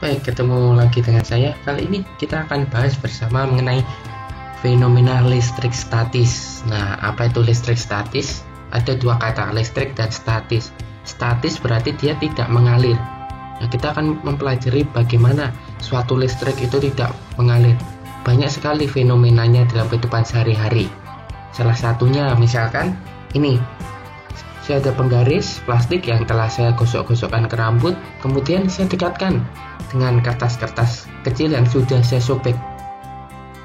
Baik, ketemu lagi dengan saya. Kali ini kita akan bahas bersama mengenai fenomena listrik statis. Nah, apa itu listrik statis? Ada dua kata, listrik dan statis. Statis berarti dia tidak mengalir. Nah, kita akan mempelajari bagaimana suatu listrik itu tidak mengalir. Banyak sekali fenomenanya dalam kehidupan sehari-hari. Salah satunya misalkan ini. Saya ada penggaris plastik yang telah saya gosok-gosokkan ke rambut, kemudian saya dekatkan dengan kertas-kertas kecil yang sudah saya sobek.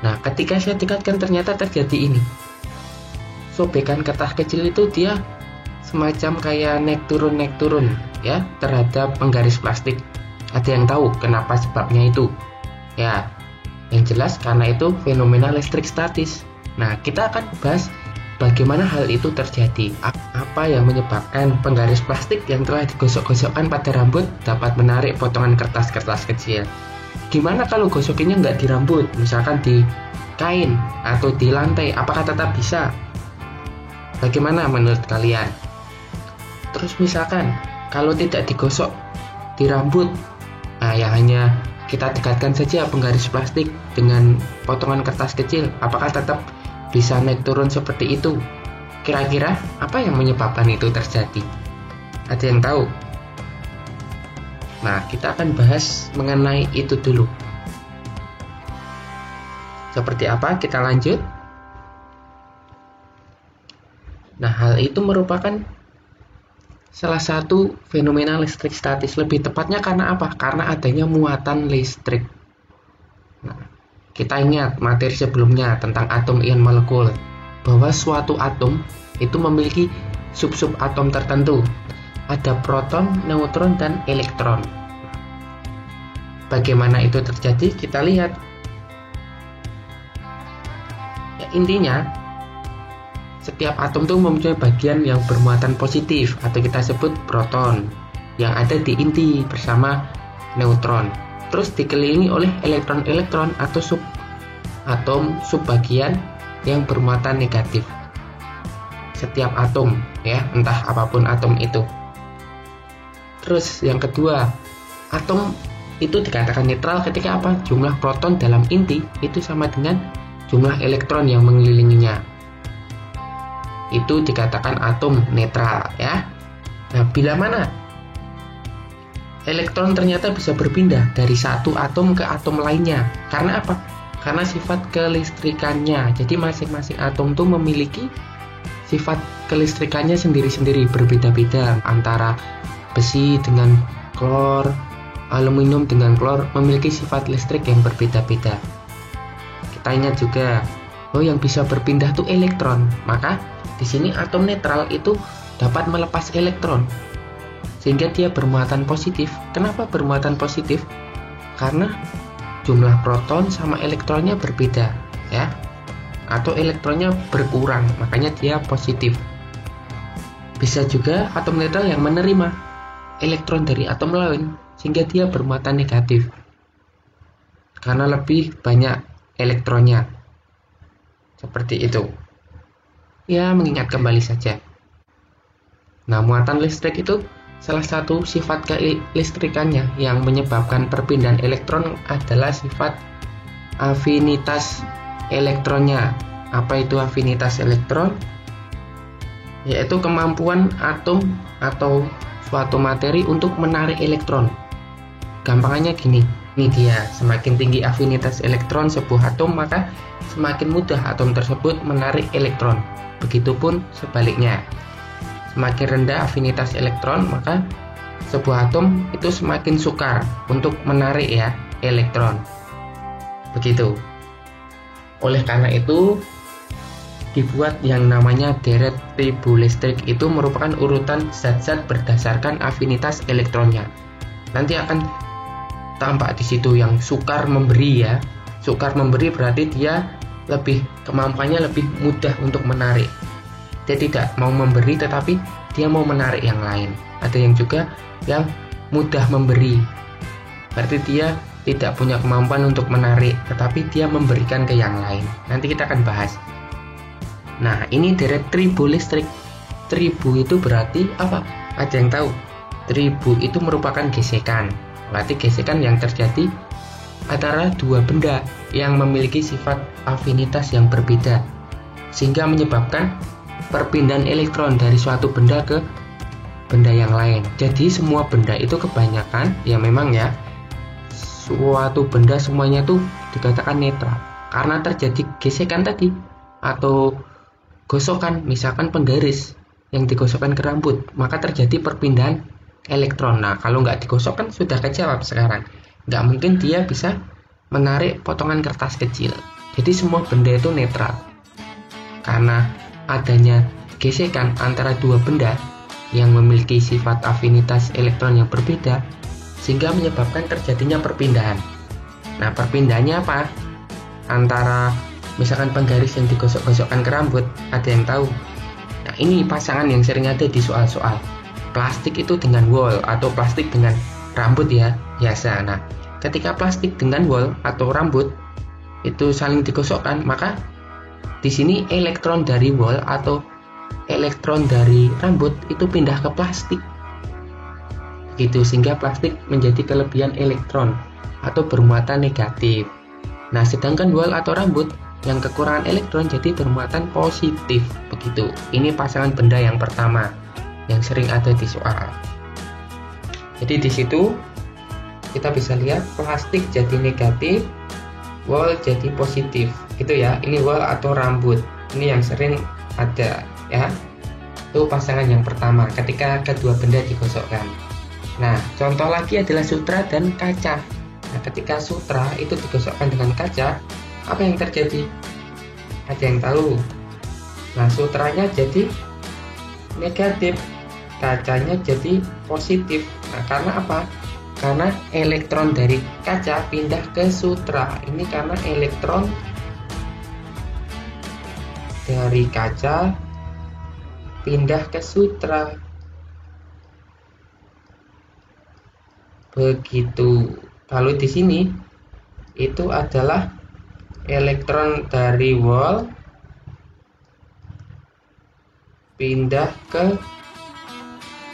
Nah, ketika saya dekatkan ternyata terjadi ini. Sobekan kertas kecil itu dia semacam kayak naik turun ya terhadap penggaris plastik. Ada yang tahu kenapa sebabnya itu? Ya, yang jelas karena itu fenomena listrik statis. Nah, kita akan bahas bagaimana hal itu terjadi. Apa yang menyebabkan penggaris plastik yang telah digosok-gosokkan pada rambut dapat menarik potongan kertas-kertas kecil? Gimana kalau gosokinnya nggak di rambut, misalkan di kain atau di lantai, apakah tetap bisa? Bagaimana menurut kalian? Terus misalkan kalau tidak digosok di rambut, nah ya hanya kita dekatkan saja penggaris plastik dengan potongan kertas kecil, apakah tetap bisa naik turun seperti itu? Kira-kira apa yang menyebabkan itu terjadi? Ada yang tahu? Nah, kita akan bahas mengenai itu dulu. Seperti apa? Kita lanjut. Nah, hal itu merupakan salah satu fenomena listrik statis. Lebih tepatnya karena apa? Karena adanya muatan listrik. Nah, kita ingat materi sebelumnya tentang atom ion molekul, bahwa suatu atom itu memiliki sub-sub atom tertentu. Ada proton, neutron, dan elektron. Bagaimana itu terjadi? Kita lihat. Ya, intinya, setiap atom itu mempunyai bagian yang bermuatan positif, atau kita sebut proton, yang ada di inti bersama neutron. Terus dikelilingi oleh elektron-elektron atau atom subbagian yang bermuatan negatif. Setiap atom, ya, entah apapun atom itu. Terus yang kedua, atom itu dikatakan netral ketika apa? Jumlah proton dalam inti itu sama dengan jumlah elektron yang mengelilinginya. Itu dikatakan atom netral, ya. Nah, bila mana elektron ternyata bisa berpindah dari satu atom ke atom lainnya. Karena apa? Karena sifat kelistrikannya. Jadi masing-masing atom itu memiliki sifat kelistrikannya sendiri-sendiri, berbeda-beda. Antara besi dengan klor, aluminium dengan klor memiliki sifat listrik yang berbeda-beda. Kita ingat juga, yang bisa berpindah itu elektron. Maka di sini atom netral itu dapat melepas elektron sehingga dia bermuatan positif. Kenapa bermuatan positif? Karena jumlah proton sama elektronnya berbeda, ya, atau elektronnya berkurang, makanya dia positif. Bisa juga atom netral yang menerima elektron dari atom lain sehingga dia bermuatan negatif karena lebih banyak elektronnya. Seperti itu. Ya, mengingat kembali saja. Nah, muatan listrik itu salah satu sifat kelistrikannya yang menyebabkan perpindahan elektron adalah sifat afinitas elektronnya. Apa itu afinitas elektron? Yaitu kemampuan atom atau suatu materi untuk menarik elektron. Gampangannya gini, ini dia, semakin tinggi afinitas elektron sebuah atom, maka semakin mudah atom tersebut menarik elektron. Begitupun sebaliknya. Semakin rendah afinitas elektron, maka sebuah atom itu semakin sukar untuk menarik, ya, elektron. Begitu. Oleh karena itu, dibuat yang namanya deret tribulistrik. Itu merupakan urutan zat-zat berdasarkan afinitas elektronnya. Nanti akan tampak di situ yang sukar memberi, ya. Sukar memberi berarti dia kemampuannya lebih mudah untuk menarik. Dia tidak mau memberi tetapi dia mau menarik yang lain. Ada yang juga yang mudah memberi, berarti dia tidak punya kemampuan untuk menarik tetapi dia memberikan ke yang lain. Nanti kita akan bahas. Nah, ini deret tribulistrik. Tribu itu berarti apa? Ada yang tahu? Tribu itu merupakan gesekan. Berarti gesekan yang terjadi antara dua benda yang memiliki sifat afinitas yang berbeda, sehingga menyebabkan perpindahan elektron dari suatu benda ke benda yang lain. Jadi semua benda itu kebanyakan, ya memang ya, suatu benda semuanya tuh dikatakan netral karena terjadi gesekan tadi atau gosokan, misalkan penggaris yang digosokkan ke rambut, maka terjadi perpindahan elektron. Nah, kalau nggak digosokkan sudah kejawab sekarang. Nggak mungkin dia bisa menarik potongan kertas kecil. Jadi semua benda itu netral. Karena adanya gesekan antara dua benda yang memiliki sifat afinitas elektron yang berbeda, sehingga menyebabkan terjadinya perpindahan. Nah, perpindahannya apa? Antara misalkan penggaris yang digosok-gosokkan ke rambut, ada yang tahu? Nah, ini pasangan yang sering ada di soal-soal. Plastik itu dengan wol atau plastik dengan rambut ya, biasa. Nah, ketika plastik dengan wol atau rambut itu saling digosokkan, maka di sini elektron dari wol atau elektron dari rambut itu pindah ke plastik. Gitu, sehingga plastik menjadi kelebihan elektron atau bermuatan negatif. Nah, sedangkan wol atau rambut yang kekurangan elektron jadi bermuatan positif. Begitu. Ini pasangan benda yang pertama yang sering ada di soal. Jadi di situ kita bisa lihat plastik jadi negatif, wol jadi positif. Itu ya. Ini wol atau rambut. Ini yang sering ada ya. Itu pasangan yang pertama ketika kedua benda digosokkan. Nah, contoh lagi adalah sutra dan kaca. Nah, ketika sutra itu digosokkan dengan kaca, apa yang terjadi? Ada yang tahu? Nah, sutranya jadi negatif, kacanya jadi positif. Nah, karena apa? Karena elektron dari kaca pindah ke sutra. Ini karena elektron dari kaca pindah ke sutra. Begitu. Kalau di sini itu adalah elektron dari wol pindah ke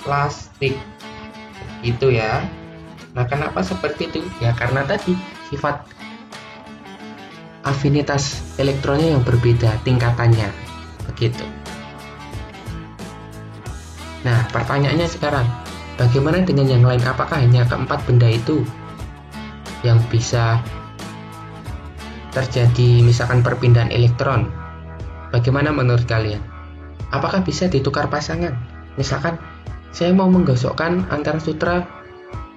plastik. Gitu ya. Nah, kenapa seperti itu? Ya karena tadi sifat afinitas elektronnya yang berbeda tingkatannya. Begitu. Nah, pertanyaannya sekarang, bagaimana dengan yang lain? Apakah hanya keempat benda itu yang bisa terjadi misalkan perpindahan elektron? Bagaimana menurut kalian? Apakah bisa ditukar pasangan? Misalkan saya mau menggosokkan antara sutra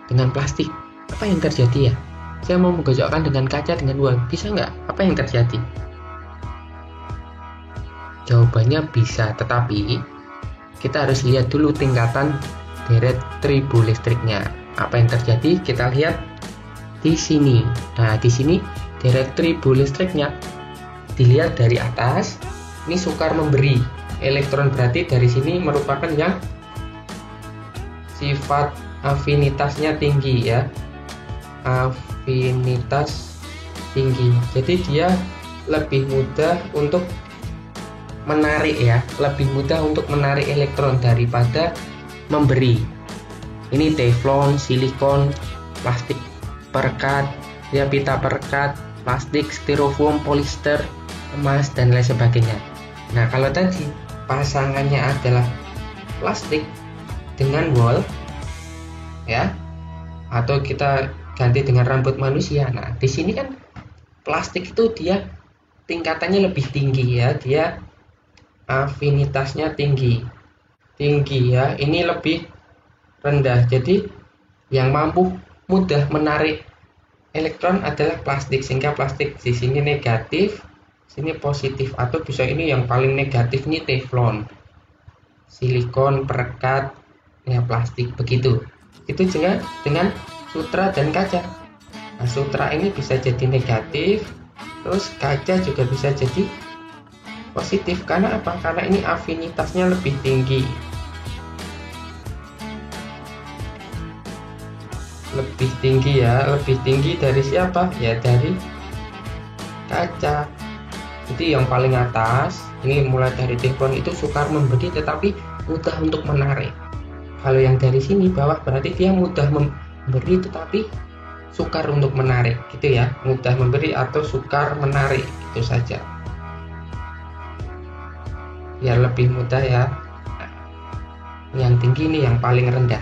dengan plastik, apa yang terjadi ya? Saya mau menggosokkan dengan kaca dengan wol, bisa nggak? Apa yang terjadi? Jawabannya bisa, tetapi kita harus lihat dulu tingkatan deret triboelistriknya. Apa yang terjadi? Kita lihat di sini. Nah, di sini deret triboelistriknya dilihat dari atas. Ini sukar memberi elektron, berarti dari sini merupakan yang sifat afinitasnya tinggi ya. Afinitas tinggi. Jadi dia lebih mudah untuk menarik ya, lebih mudah untuk menarik elektron daripada memberi. Ini teflon, silikon, plastik perekat, ya pita perekat, plastik, styrofoam, polister, emas dan lain sebagainya. Nah, kalau tadi pasangannya adalah plastik dengan wol ya, atau kita ganti dengan rambut manusia. Nah, di sini kan plastik itu dia tingkatannya lebih tinggi ya, dia afinitasnya tinggi ya, ini lebih rendah. Jadi yang mampu mudah menarik elektron adalah plastik, sehingga plastik di sini negatif, sini positif, atau bisa ini yang paling negatif nih teflon, silikon, perekat, ya plastik. Begitu. Itu juga dengan sutra dan kaca. Nah, sutra ini bisa jadi negatif, terus kaca juga bisa jadi positif. Karena apa? Karena ini afinitasnya lebih tinggi. Lebih tinggi ya, lebih tinggi dari siapa? Ya dari kaca. Jadi yang paling atas, ini mulai dari teflon itu sukar memberi tetapi mudah untuk menarik. Kalau yang dari sini bawah berarti dia mudah memberi tetapi sukar untuk menarik gitu ya, mudah memberi atau sukar menarik, itu saja biar lebih mudah ya. Yang tinggi ini yang paling rendah,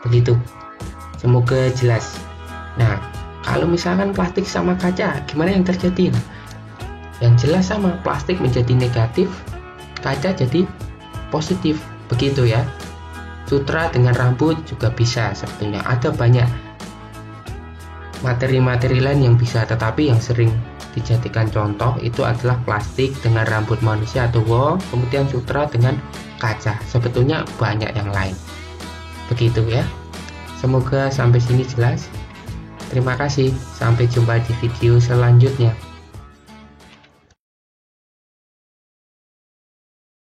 begitu. Semoga jelas. Nah, kalau misalkan plastik sama kaca, gimana yang terjadi? Yang jelas sama, plastik menjadi negatif, kaca jadi positif, begitu ya. Sutra dengan rambut juga bisa sebetulnya. Ada banyak materi-materi lain yang bisa, tetapi yang sering dijadikan contoh itu adalah plastik dengan rambut manusia atau wol, kemudian sutra dengan kaca. Sebetulnya banyak yang lain, begitu ya. Semoga sampai sini jelas. Terima kasih, sampai jumpa di video selanjutnya.